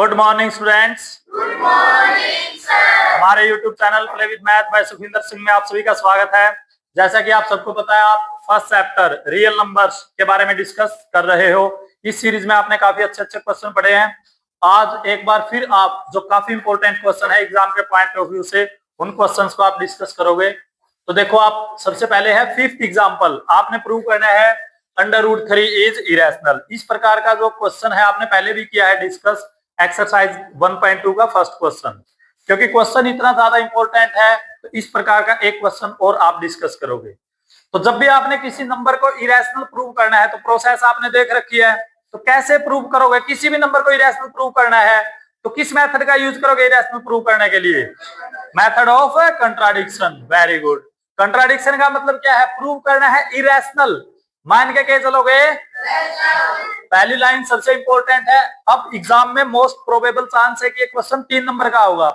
Good morning students. Good morning sir. हमारे YouTube channel play with math by Sukhwinder Singh में आप सभी का स्वागत है। जैसा कि आप सबको पता है, आप फर्स्ट चैप्टर रियल नंबर्स के बारे में डिस्कस कर रहे हो। इस सीरीज में आपने काफी अच्छे अच्छे क्वेश्चन पढ़े हैं। आज एक बार फिर आप जो काफी इंपॉर्टेंट क्वेश्चन है एग्जाम के पॉइंट ऑफ व्यू से, उन क्वेश्चन को आप डिस्कस करोगे। तो देखो, आप सबसे पहले है फिफ्थ एग्जाम्पल। आपने प्रूव करना है √3 इज इरेशनल। इस प्रकार का जो क्वेश्चन है आपने पहले भी किया है डिस्कस, एक्सरसाइज 1.2 का फर्स्ट क्वेश्चन। क्योंकि क्वेश्चन इतना ज्यादा इंपॉर्टेंट है, तो इस प्रकार का एक क्वेश्चन और आप डिस्कस करोगे। तो जब भी आपने किसी नंबर को इरेशनल प्रूव करना है, तो प्रोसेस आपने देख रखी है। तो कैसे प्रूव करोगे? किसी भी नंबर को इरेशनल प्रूव करना है तो किस मेथड का यूज करोगे इरेशनल प्रूव करने के लिए? Method of contradiction. Very good. Contradiction का मतलब क्या है? प्रूव करना है इरेशनल। मान के चलोगे, पहली लाइन सबसे इंपॉर्टेंट है। अब एग्जाम में मोस्ट प्रोबेबल चांस है कि क्वेश्चन 3 नंबर का होगा।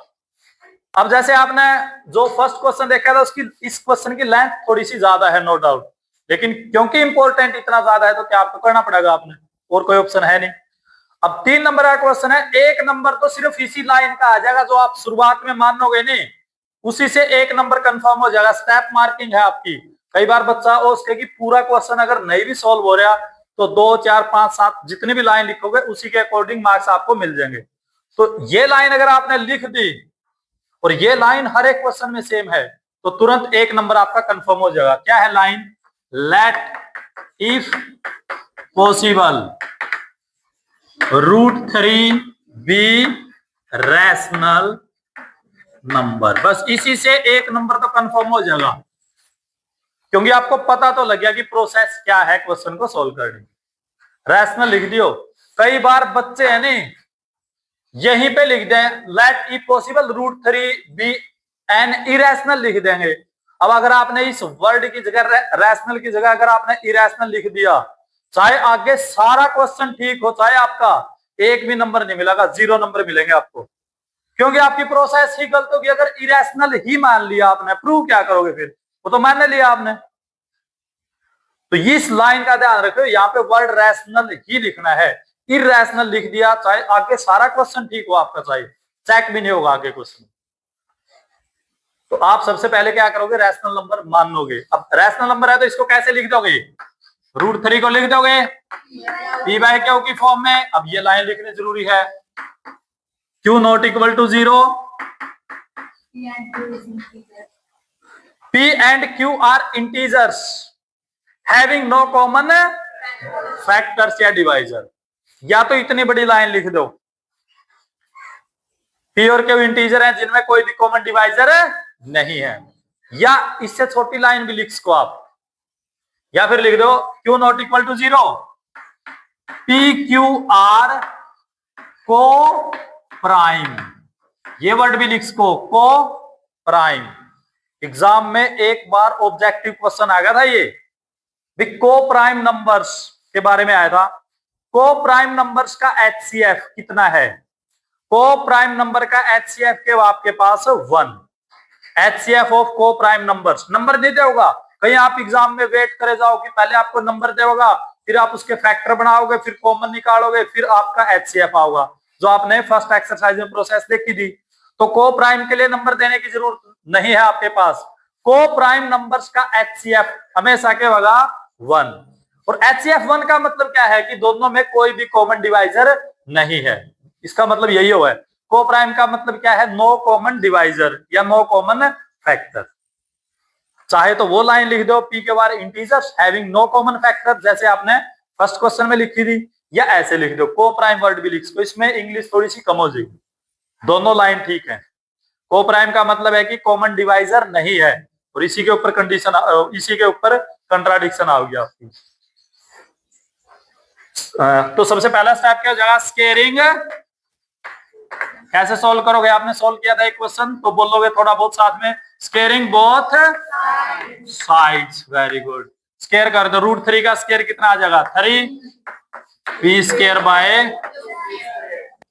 अब जैसे आपने जो फर्स्ट क्वेश्चन देखा था, उसकी इस क्वेश्चन की लेंथ थोड़ी सी ज्यादा है, नो डाउट। लेकिन क्योंकि इंपॉर्टेंट इतना ज्यादा है, तो क्या आपको करना पड़ेगा आपने, और कोई ऑप्शन है नहीं। अब 3 नंबर का क्वेश्चन है, एक नंबर तो सिर्फ इसी लाइन का आ जाएगा जो आप शुरुआत में मानोगे नहीं, उसी से एक नंबर कंफर्म हो जाएगा। स्टेप मार्किंग है आपकी। कई बार बच्चा उसके की पूरा क्वेश्चन अगर नहीं भी सॉल्व हो रहा, तो 2, 4, 5, 7 जितनी भी लाइन लिखोगे उसी के अकॉर्डिंग मार्क्स आपको मिल जाएंगे। तो ये लाइन अगर आपने लिख दी और ये लाइन हर एक क्वेश्चन में सेम है, तो तुरंत एक नंबर आपका कंफर्म हो जाएगा। क्या है line? Let if possible √3 be rational number. बस इसी से एक नंबर तो कंफर्म हो जाएगा, क्योंकि आपको पता तो लग गया कि प्रोसेस क्या है क्वेश्चन को सोल्व करने। रैशनल लिख दियो। कई बार बच्चे है नहीं, यहीं पे लिख दें let if possible √3 be an irrational लिख देंगे। अब अगर आपने इस वर्ड की जगह, रैशनल की जगह अगर आपने इरेशनल लिख दिया, चाहे आगे सारा क्वेश्चन ठीक हो, चाहे आपका एक भी नंबर नहीं मिलेगा, 0 नंबर मिलेंगे आपको, क्योंकि आपकी प्रोसेस ही गलत होगी। अगर इरेशनल ही मान लिया आपने, प्रूव क्या करोगे फिर? वो तो मान लिया आपने। तो इस लाइन का ध्यान रखो, यहाँ पे वर्ड रैशनल ही लिखना है। इरेशनल लिख दिया, चाहे आगे सारा क्वेश्चन ठीक हो आपका, चाहे चेक भी नहीं होगा आगे क्वेश्चन। तो आप सबसे पहले क्या करोगे? रैशनल नंबर मान लोगे। अब रैशनल नंबर है तो इसको कैसे लिख दोगे? √3 को लिख दोगे P/Q की फॉर्म में। अब ये लाइन लिखनी जरूरी है। Q not equal to 0, P and Q are integers having no common factors या डिवाइजर। या तो इतनी बड़ी लाइन लिख दो, P और Q इंटीजर हैं जिनमें कोई भी कॉमन डिवाइजर नहीं है, या इससे छोटी लाइन भी लिख सको आप, या फिर लिख दो Q not equal to 0, PQR coprime. ये वर्ड भी लिख सको, को प्राइम। एग्जाम में एक बार ऑब्जेक्टिव क्वेश्चन आ गया था ये, को प्राइम नंबर्स के बारे में आया था। को प्राइम नंबर्स का HCF कितना है? को प्राइम नंबर का HCF के आपके पास 1। HCF ऑफ को प्राइम नंबर्स। नंबर नहीं देगा, कहीं आप एग्जाम में वेट करे जाओ कि पहले आपको नंबर देगा, फिर आप उसके फैक्टर बनाओगे, फिर कॉमन निकालोगे, फिर आपका HCF आओगा, जो आपने फर्स्ट एक्सरसाइज में प्रोसेस देखी थी। तो को प्राइम के लिए नंबर देने की जरूरत नहीं है आपके पास। को प्राइम नंबर्स का HCF हमेशा के होगा 1। और HCF 1 का मतलब क्या है? कि दोनों में कोई भी कॉमन डिवाइजर नहीं है। इसका मतलब यही हुआ है। को प्राइम का मतलब क्या है? नो कॉमन डिवाइजर या नो कॉमन फैक्टर। चाहे तो वो लाइन लिख दो, P के बार integers having no common factor, जैसे आपने फर्स्ट क्वेश्चन में लिखी थी, या ऐसे लिख दो को प्राइम वर्ड भी लिख दो। इसमें इंग्लिश थोड़ी सी कम हो जाएगी, दोनों लाइन ठीक है। को प्राइम का मतलब है कि कॉमन डिवाइजर नहीं है, और इसी के ऊपर कंडीशन, इसी के ऊपर कंट्राडिक्शन आ गया आपकी। तो सबसे पहला स्टेप क्या हो जाएगा? स्केयरिंग। कैसे सोल्व करोगे? आपने सोल्व किया था एक क्वेश्चन, तो बोलोगे थोड़ा बहुत साथ में, squaring both sides. Very good. Square कर दो। √3 का स्केयर कितना आ जाएगा? 3 P square by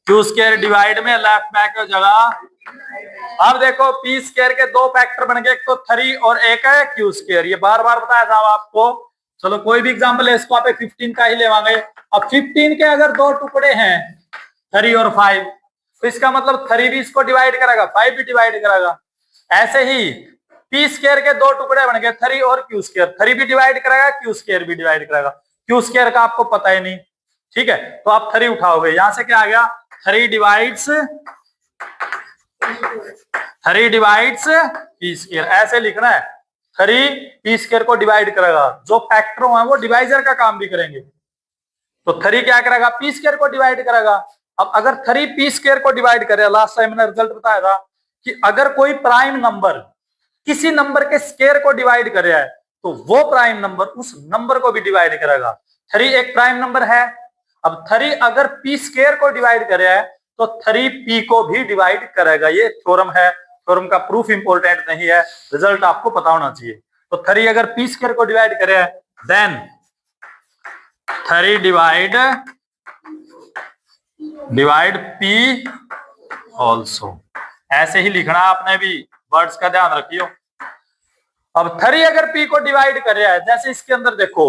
Q square divide में लेफ्ट बैक हो जाएगा। अब देखो, P स्केयर के 2 फैक्टर बन गए, एक तो 3 और एक है Q स्केयर। ये बार बार बताया था आपको। चलो कोई भी एग्जाम्पल है, इसको आप 15 का ही लेवांगे। अब 15 के अगर 2 टुकड़े हैं, 3 और 5, तो इसका मतलब 3 भी इसको डिवाइड करेगा, 5 भी डिवाइड करेगा। ऐसे ही पी स्क्वायर के दो टुकड़े बन गए, 3 और क्यू स्क्वायर, 3 भी डिवाइड करेगा, क्यू स्क्वायर भी डिवाइड करेगा। क्यू स्क्वायर का आपको पता ही नहीं, ठीक है, तो आप 3 उठाओगे, यहां से क्या आ गया, 3 डिवाइड्स पी स्क्वायर, ऐसे लिखना है। 3 पी स्क्वायर को डिवाइड करेगा, जो फैक्टर है वो डिवाइजर का काम भी करेंगे, तो 3 क्या करेगा, पी स्क्वायर को डिवाइड करेगा। अब अगर 3 पी स्क्वायर को डिवाइड करे, लास्ट टाइम मैंने रिजल्ट बताया था कि अगर कोई प्राइम नंबर किसी नंबर के स्क्वायर को डिवाइड करे है तो वो प्राइम नंबर उस नंबर को भी डिवाइड करेगा। 3 एक प्राइम नंबर है, अब 3 अगर पी स्क्वायर को डिवाइड करे है तो 3 पी को भी डिवाइड करेगा। ये थ्योरम है, थ्योरम का प्रूफ इंपॉर्टेंट नहीं है, रिजल्ट आपको पता होना चाहिए। तो 3 अगर पी स्क्वायर को डिवाइड करे है देन 3 डिवाइड पी ऑल्सो, ऐसे ही लिखना आपने भी, वर्ड्स का ध्यान रखियो। अब 3 अगर पी को डिवाइड कर रहा है, जैसे इसके अंदर देखो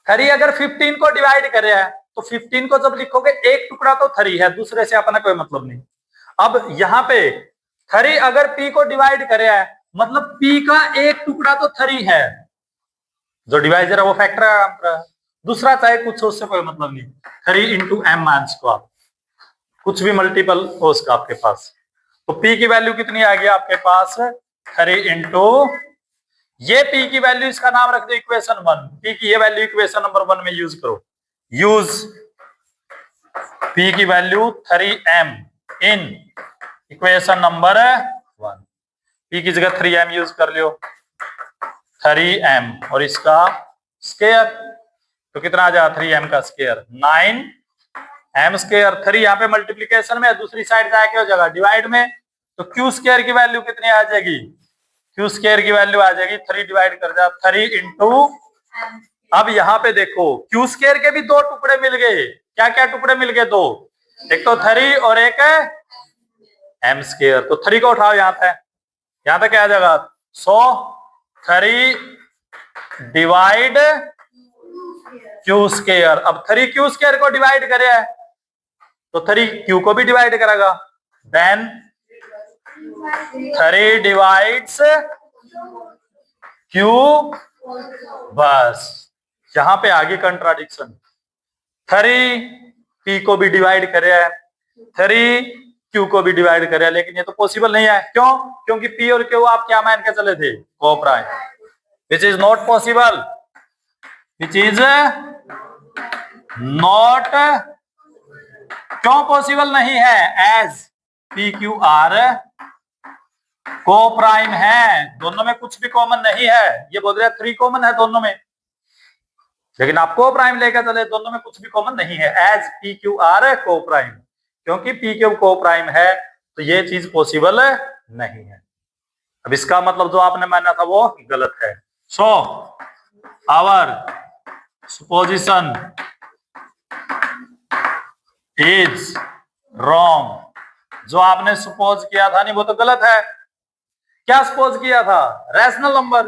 3 अगर 15 को डिवाइड कर रहा है तो 15 को जब लिखोगे एक टुकड़ा तो 3 है, दूसरे से अपना कोई मतलब नहीं। अब यहाँ पे 3 अगर पी को डिवाइड कर रहा है मतलब पी का एक टुकड़ा तो 3 है, जो डिवाइजर है वो फैक्टर है, दूसरा चाहे कुछ हो उससे कोई मतलब नहीं। 3 इंटू एम मान इसको आप, कुछ भी मल्टीपल हो उसका आपके पास, तो पी की वैल्यू कितनी आ गई आपके पास, 3 इंटू, ये पी की वैल्यू, इसका नाम रख दो इक्वेशन 1, पी की ये वैल्यू इक्वेशन नंबर 1 में यूज करो, यूज पी की value 3m in equation number 1, P की जगह 3m यूज कर लियो, 3m और इसका स्क्वायर, तो कितना आ जाएगा 3m का स्क्वायर 9m स्क्वायर। 3 यहाँ पे मल्टीप्लीकेशन में, दूसरी साइड जाके हो जाएगा डिवाइड में, तो क्यू स्क्वायर की वैल्यू कितनी आ जाएगी, क्यू स्क्वायर की वैल्यू आ जाएगी 3 डिवाइड कर दिया 3 इंटू, अब यहाँ पे देखो क्यू स्क्वायर के भी दो टुकड़े मिल गए, क्या क्या टुकड़े मिल गए, दो, एक तो 3 और एक m स्क्वायर, तो 3 को उठाओ यहाँ तक क्या आ जाएगा, 3 डिवाइड क्यू स्क्वायर। अब 3 क्यू स्क्वायर को डिवाइड करे है तो 3 क्यू को भी डिवाइड करेगा, देन 3 डिवाइड्स क्यू, बस यहां पे आगे कंट्राडिक्शन, 3 पी को भी डिवाइड करे है, 3 क्यू को भी डिवाइड करे है, लेकिन ये तो पॉसिबल नहीं है, क्यों, क्योंकि पी और क्यू आप क्या मान के चले थे, co-prime, which is not possible, which is not, क्यों पॉसिबल नहीं है, एज पी क्यू आर को प्राइम है, दोनों में कुछ भी कॉमन नहीं है, ये बोल रहे 3 कॉमन है दोनों में, लेकिन आप को प्राइम लेकर चले, दोनों में कुछ भी कॉमन नहीं है, एज पी क्यू आर को प्राइम, क्योंकि पी क्यू को प्राइम है तो ये चीज पॉसिबल नहीं है। अब इसका मतलब जो आपने माना था वो गलत है, सो आवर सुपोजिशन इज रॉन्ग, जो आपने सपोज किया था नहीं वो तो गलत है। क्या सपोज किया था, रैशनल नंबर,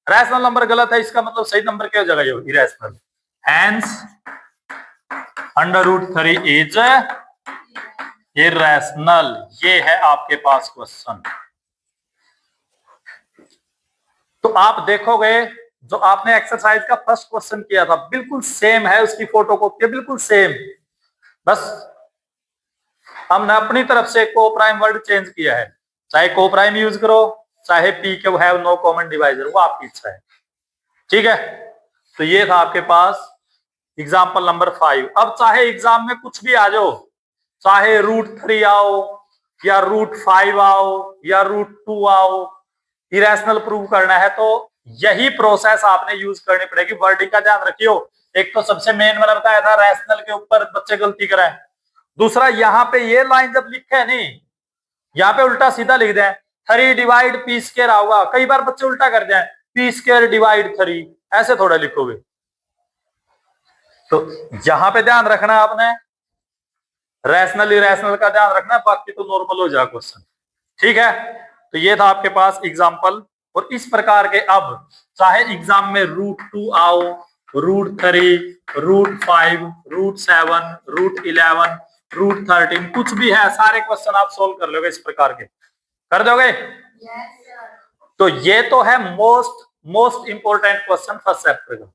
रैशनल नंबर गलत है, इसका मतलब सही नंबर क्या हो जाएगा, ये इरेशनल, हेंस √3 इज इरेशनल, ये है आपके पास क्वेश्चन। तो आप देखोगे जो आपने एक्सरसाइज का फर्स्ट क्वेश्चन किया था बिल्कुल सेम है, उसकी फोटो कॉपी बिल्कुल सेम, बस हमने अपनी तरफ से को प्राइम वर्ड चेंज किया है, चाहे को प्राइम यूज करो चाहे पी के हैव नो कॉमन डिवाइजर, वो आपकी इच्छा है, ठीक है। तो ये था आपके पास एग्जाम्पल नंबर 5। अब चाहे एग्जाम में कुछ भी आ जाओ, चाहे √3 आओ या √5 आओ या √2 आओ, इरेशनल प्रूव करना है तो यही प्रोसेस आपने यूज करनी पड़ेगी। वर्डिंग का ध्यान रखियो, एक तो सबसे मेन मैंने बताया था रैशनल के ऊपर बच्चे गलती कराएं, दूसरा यहाँ पे ये लाइन जब लिखे नहीं, यहाँ पे उल्टा सीधा लिख दें 3 डिवाइड पी स्क्वायर आओगा, कई बार बच्चे उल्टा कर जाए पी स्क्वायर डिवाइड 3, ऐसे थोड़ा लिखोगे, तो यहां पे ध्यान रखना आपने, रैशनल इरेशनल का ध्यान रखना, बाकी तो नॉर्मल हो जाए क्वेश्चन, ठीक है। तो ये था आपके पास एग्जाम्पल, और इस प्रकार के अब चाहे एग्जाम में √2 आओ, √3, √5, √7, √11, √13 कुछ भी है, सारे क्वेश्चन आप सोल्व कर लोगे इस प्रकार के, कर दोगे। Yes, sir. तो ये तो है most important question first chapter का।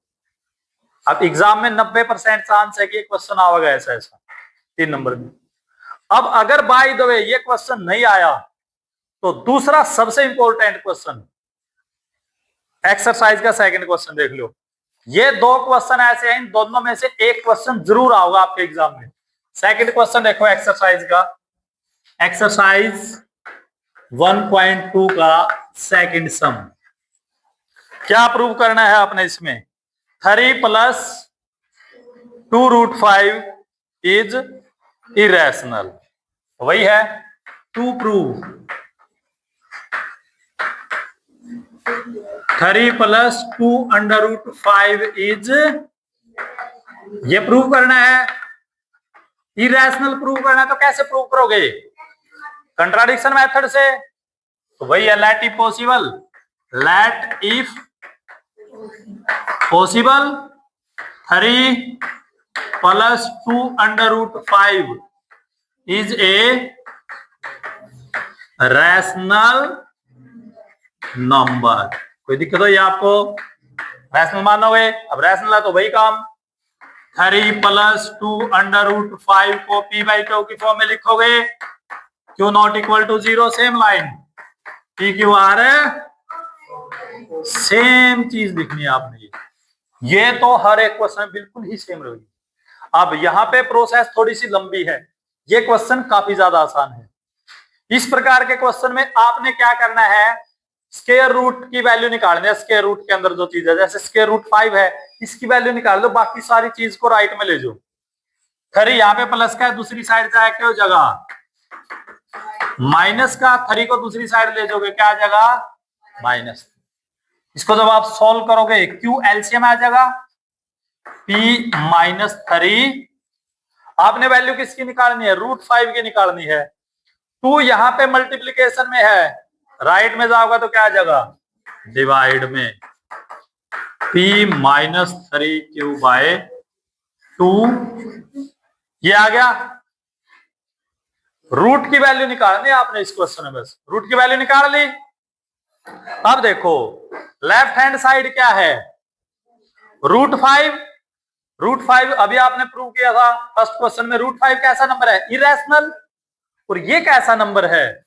अब एग्जाम में 90% चांस है कि ये क्वेश्चन आएगा ऐसा 3 नंबर में। अब अगर बाय द वे ये क्वेश्चन नहीं आया तो दूसरा सबसे इंपॉर्टेंट क्वेश्चन एक्सरसाइज का सेकंड क्वेश्चन देख लो। ये 2 क्वेश्चन ऐसे हैं, इन दोनों में से एक क्वेश्चन जरूर आओगा आपके एग्जाम में। सेकंड क्वेश्चन देखो एक्सरसाइज का, एक्सरसाइज 1.2 का सेकंड सम। क्या प्रूव करना है आपने इसमें? 3 + 2√5 इज इरेशनल, वही है टू प्रूव 3 + 2√5 इज, ये प्रूव करना है। इरेशनल प्रूव करना है तो कैसे प्रूव करोगे? कंट्राडिक्शन मेथड से। तो वही है let if possible, let if possible 3 + 2√5 is a rational number. कोई दिक्कत हो ये आपको? रैशनल मानोगे? अब रैशनल है तो वही काम, 3 + 2√5 को p/q की फॉर्म में लिखोगे, q not equal to 0, same line, p/q है, सेम चीज लिखनी है आपने। ये तो हर एक क्वेश्चन बिल्कुल ही सेम रहेगी। अब यहाँ पे प्रोसेस थोड़ी सी लंबी है, ये क्वेश्चन काफी ज्यादा आसान है। इस प्रकार के क्वेश्चन में आपने क्या करना है, स्क्वायर रूट की वैल्यू निकालनी है। स्क्वायर रूट के अंदर जो चीज है, जैसे स्क्वायर रूट 5 है, इसकी वैल्यू निकाल लो, बाकी सारी चीज को राइट में ले जाओ। 3 यहाँ पे प्लस का है, दूसरी साइड से क्या हो जगह माइनस का, 3 को दूसरी साइड ले जाओगे, क्या जगह माइनस। इसको जब आप सॉल्व करोगे, क्यू एलसीएम आ जाएगा, p-3। आपने वैल्यू किसकी निकालनी है? √5 की निकालनी है। 2 यहाँ पे मल्टीप्लीकेशन में है, राइट में जाओगा तो क्या आ जाएगा डिवाइड में, p-3q/2 ये आ गया। रूट की वैल्यू निकालनी है आपने इस क्वेश्चन में, बस रूट की वैल्यू निकाल ली। अब देखो लेफ्ट हैंड साइड क्या है, √5। √5 अभी आपने प्रूव किया था फर्स्ट क्वेश्चन में, √5 कैसा नंबर है? इरेशनल। और ये कैसा नंबर है?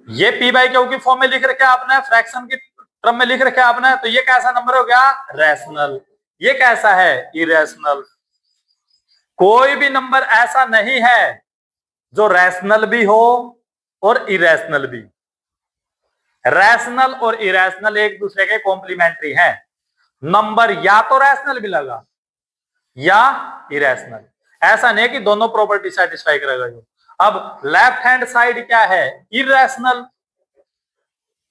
ये p/q की फॉर्म में लिख रखे आपने, फ्रैक्शन की टर्म में लिख रखे आपने, तो ये कैसा नंबर हो गया? रैशनल। ये कैसा है? इरेशनल। कोई भी नंबर ऐसा नहीं है जो रैशनल भी हो और इरेशनल भी। रैशनल और इरेशनल एक दूसरे के कॉम्प्लीमेंट्री हैं। नंबर या तो रैशनल मिलेगा या इरेशनल, ऐसा नहीं कि दोनों प्रॉपर्टी सेटिस्फाई करेगा। जो अब लेफ्ट हैंड साइड क्या है? इरेशनल।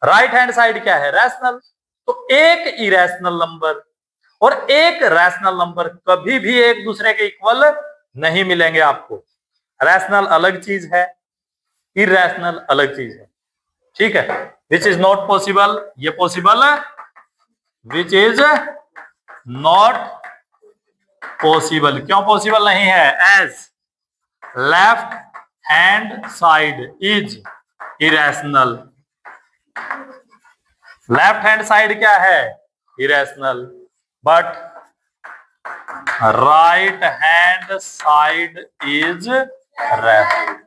राइट हैंड साइड क्या है? रैशनल। तो एक इरेशनल नंबर और एक रैशनल नंबर कभी भी एक दूसरे के इक्वल नहीं मिलेंगे आपको। रैशनल अलग चीज है, इरेशनल अलग चीज है, ठीक है। विच इज नॉट पॉसिबल, ये पॉसिबल है, विच इज नॉट पॉसिबल। क्यों पॉसिबल नहीं है? As left hand side is irrational. Left hand side क्या है? Irrational, but right hand side is rational.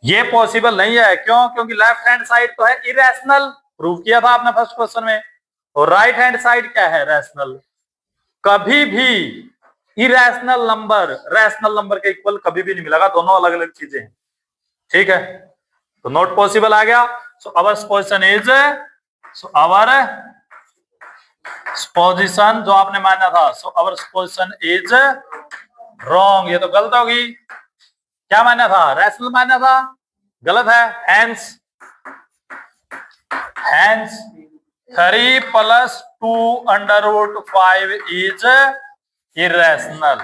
ये पॉसिबल नहीं है। क्यों? क्योंकि लेफ्ट हैंड साइड तो है इरेशनल, प्रूव किया था आपने फर्स्ट क्वेश्चन में, और राइट हैंड साइड क्या है? रैशनल। कभी भी इरेशनल नंबर रैशनल नंबर के इक्वल कभी भी नहीं मिलेगा, दोनों अलग अलग चीजें हैं, ठीक है। तो नॉट पॉसिबल आ गया। So our position is, so our position जो आपने माना था, so our position is wrong. ये तो गलत होगी। क्या माना था? रैशनल माना था, गलत है। Hence 3 + 2√5 is irrational.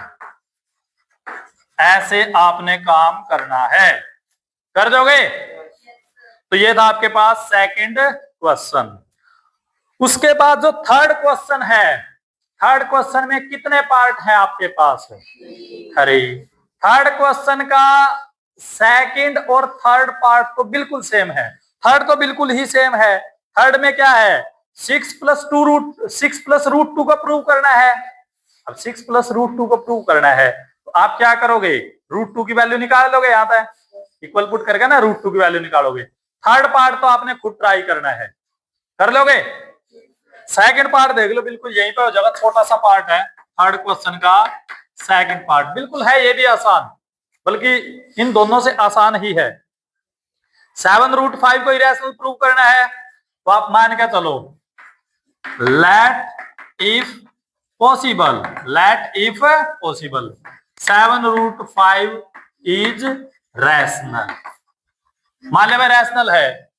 ऐसे आपने काम करना है, कर दोगे? तो ये था आपके पास सेकंड क्वेश्चन। उसके बाद जो थर्ड क्वेश्चन है, थर्ड क्वेश्चन में कितने पार्ट हैं आपके पास? 3। थर्ड क्वेश्चन का सेकंड और थर्ड पार्ट तो बिल्कुल सेम है, थर्ड तो बिल्कुल ही सेम है। थर्ड में क्या है, 6 + रूट 2 का प्रूव करना है। अब 6 + रूट 2 को प्रूव करना है तो आप क्या करोगे, √2 की वैल्यू निकाल लोगे, यहाँ पे इक्वल पुट करके ना √2 की वैल्यू निकालोगे। थर्ड पार्ट तो आपने खुद ट्राई करना है, कर लोगे। सेकंड पार्ट देख लो, बिल्कुल यहीं पे हो जाएगा, छोटा सा पार्ट है थर्ड क्वेश्चन का सेकंड पार्ट, बिल्कुल है ये भी आसान, बल्कि इन दोनों से आसान ही है। 7√5 को इरेशनल प्रूव करना है तो आप मान के चलो, let if possible 7√5 is rational. मान ले भाई रैशनल है,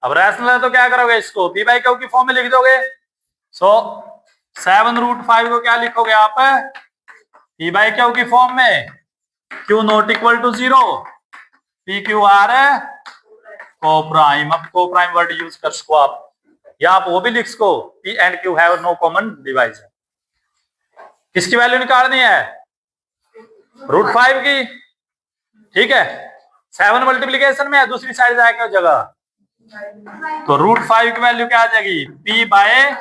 अब रैशनल है तो क्या करोगे, इसको पी बाई क्यू की फॉर्म में लिख दोगे। सो 7√5 को क्या लिखोगे आप, पी बाई क्यू की फॉर्म में, Q not equal to 0, P Q are coprime. अब को प्राइम वर्ड यूज कर सको आप, या आप वो भी लिख सको, P and Q have no common divisor. किसकी वैल्यू निकालनी है, √5 की, ठीक है। 7 मल्टीप्लीकेशन में है, दूसरी साइड जाएगा जगह, तो √5 की वैल्यू क्या आ जाएगी, p बाय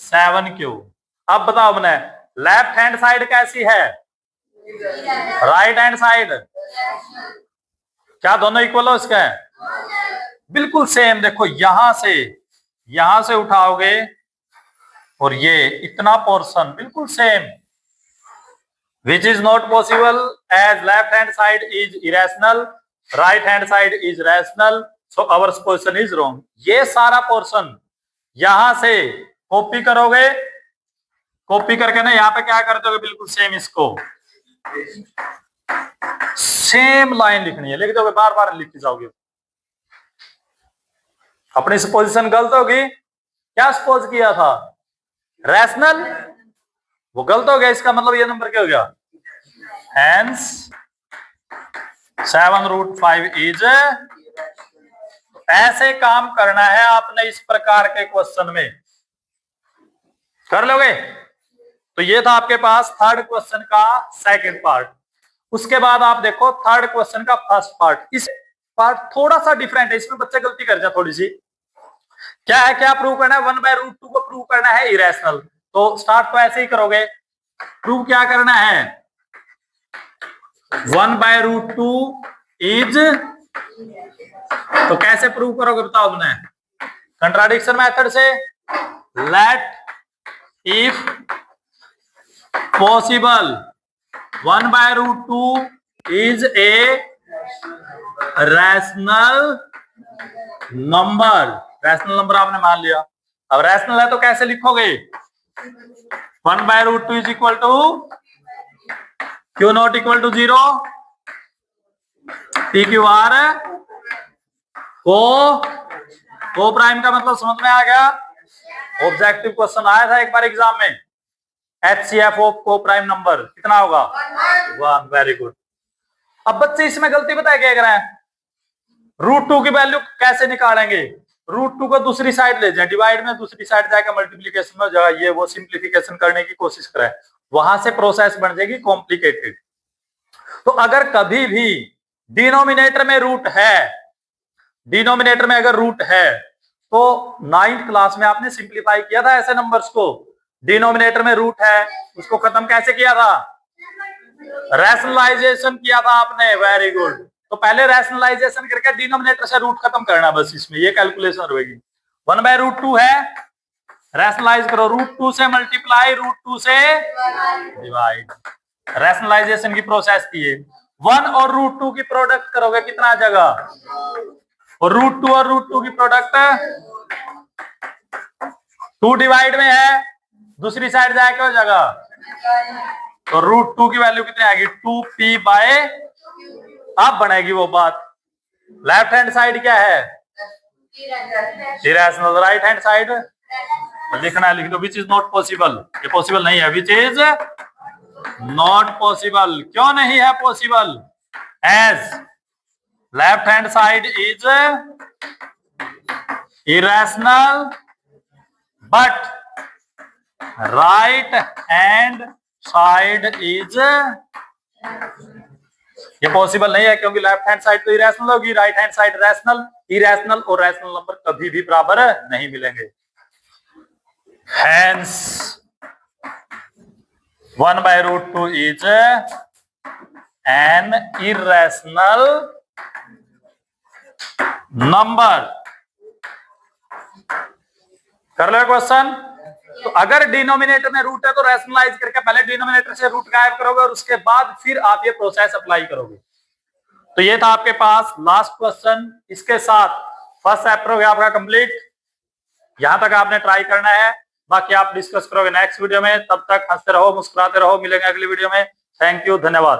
7q। अब बताओ मैंने, लेफ्ट हैंड साइड कैसी है, राइट हैंड साइड, क्या दोनों इक्वल हो इसके, बिल्कुल सेम। देखो यहां से उठाओगे और ये इतना पोर्शन बिल्कुल same, which is not possible as left hand side is irrational, right hand side is rational, so our position is wrong। ये सारा पोर्शन यहां से कॉपी करोगे, कॉपी करके ना यहाँ पे क्या कर दोगे, बिल्कुल सेम, इसको सेम लाइन लिखनी है, लिख दोगे, बार बार लिखते जाओगे, अपनी सपोजिशन गलत होगी। क्या सपोज किया था, रैशनल, वो गलत हो गया, इसका मतलब ये नंबर क्या हो गया, Hence 7√5 इज। ऐसे काम करना है आपने इस प्रकार के क्वेश्चन में, कर लोगे। तो ये था आपके पास थर्ड क्वेश्चन का सेकंड पार्ट। उसके बाद आप देखो थर्ड क्वेश्चन का फर्स्ट पार्ट। इस पार्ट थोड़ा सा डिफरेंट है, इसमें बच्चे गलती कर जाए थोड़ी सी। क्या है, क्या प्रूव करना है, 1/√2 को प्रूव करना है इरेशनल। तो स्टार्ट तो ऐसे ही करोगे, प्रूव क्या करना है, 1/√2 इज, तो कैसे प्रूव करोगे बताओ तुमने, कंट्राडिक्शन मेथड से, let if possible 1/√2 is a rational number. Rational number आपने मान लिया, अब रैशनल है तो कैसे लिखोगे, 1/√2 is equal to Q not equal to 0, P Q are coprime का मतलब समझ में आ गया। ऑब्जेक्टिव क्वेश्चन आया था एक बार एग्जाम में, HCF ऑफ को प्राइम नंबर कितना होगा, 1। Very good. अब बच्चे इसमें गलती बताए क्या कर रहे हैं, √2 की वैल्यू कैसे निकालेंगे, √2 को दूसरी साइड ले जाए, डिवाइड में दूसरी साइड जाएगा, मल्टीप्लीकेशन में जाएगा, ये वो सिंप्लीफिकेशन करने की कोशिश करें, वहां से प्रोसेस बन जाएगी कॉम्प्लिकेटेड। तो अगर कभी भी डिनोमिनेटर में रूट है, डिनोमिनेटर में अगर रूट है, तो 9th क्लास में आपने सिंप्लीफाई किया था ऐसे नंबर्स को, डिनोमिनेटर में रूट है उसको खत्म कैसे किया था, रैशनलाइजेशन किया था आपने। Very good. तो पहले रैशनलाइजेशन करके डिनोमिनेटर से रूट खत्म करना, बस इसमें ये कैलकुलेशन रहेगी। 1/√2 है, रैशनलाइज करो, √2 से मल्टीप्लाई, √2 से डिवाइड, रैशनलाइजेशन की प्रोसेस की है। 1 और √2 की प्रोडक्ट करोगे कितना जगह, और √2 और √2 की प्रोडक्ट 2 डिवाइड में है, दूसरी साइड जाएगा वो जगह, तो √2 की वैल्यू कितनी आएगी, 2p बाय, अब बनेगी वो बात, लेफ्ट हैंड साइड क्या है, इरेशनल, राइट हैंड साइड लिखना है, लिख दो, विच इज नॉट पॉसिबल, ये पॉसिबल नहीं है, विच इज नॉट पॉसिबल। क्यों नहीं है possible, as left hand side is irrational but right hand side is ये पॉसिबल नहीं है क्योंकि लेफ्ट हैंड साइड तो इरेशनल होगी, right hand side rational. Irrational और रैशनल नंबर कभी भी बराबर नहीं मिलेंगे। Hence 1/√2 is an irrational number। कर लो क्वेश्चन। तो अगर डिनोमिनेटर में रूट है तो रैशनलाइज करके पहले डिनोमिनेटर से रूट गायब करोगे और उसके बाद फिर आप ये प्रोसेस अप्लाई करोगे। तो ये था आपके पास लास्ट क्वेश्चन। इसके साथ फर्स्ट चैप्टर हो गया आपका कंप्लीट। यहां तक आपने ट्राई करना है, बाकी आप डिस्कस करोगे नेक्स्ट वीडियो में। तब तक हंसते रहो, मुस्कुराते रहो। मिलेंगे अगली वीडियो में। थैंक यू, धन्यवाद।